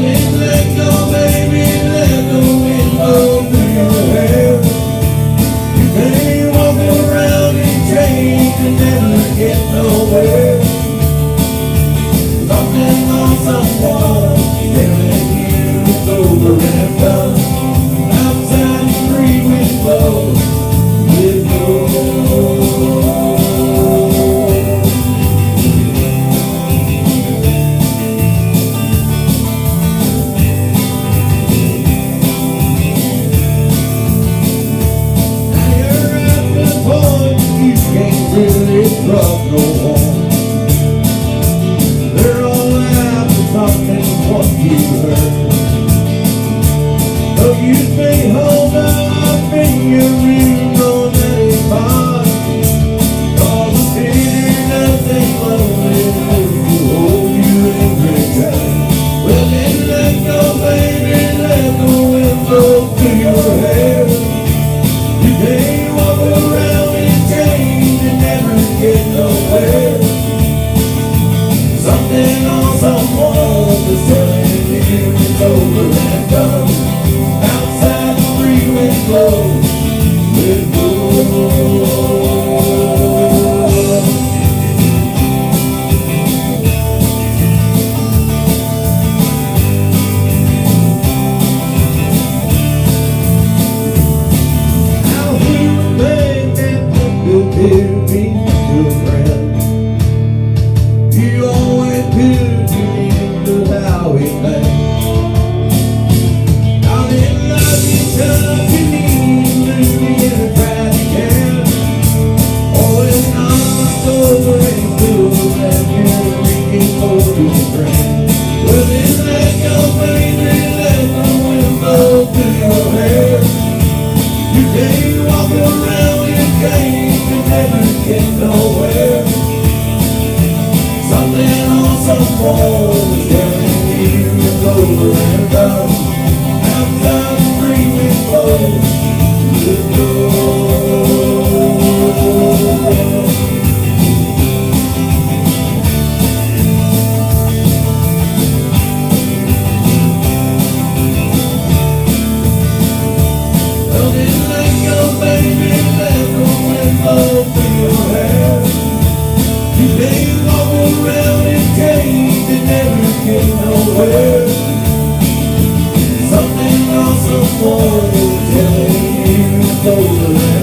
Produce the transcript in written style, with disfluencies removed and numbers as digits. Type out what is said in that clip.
then let go, baby, let the wind blow through your hair. You can't walk around in chains and never get nowhere. Something on someone telling you it's over and done. Outside the free wind blows with you. Rough no more. They're all after something what you heard. Though you stay holed up in your room, know that it's fine. All the bitterness and loneliness will hold you in return. Well then let go, baby, let the wind blow through your hair. You can't walk around in chains and never get nowhere. Something on someone is telling you it's over and done. Outside the free wind blows with blue. How we would make that look good to me. You always could get into how we play. How they love each other, you need to be in a tragic hand. Always not over and cool, and you're reaching for your friend. Well then let go, baby, let the wind blow through your hair. You can't walk around in chains and never get nowhere. Something on someone is telling you it's over and done. Outside the free wind blows with joy. Well then let go, baby, let the wind blow through your hair. You can't walk around in chains and never get nowhere. Something on someone is telling you it's over.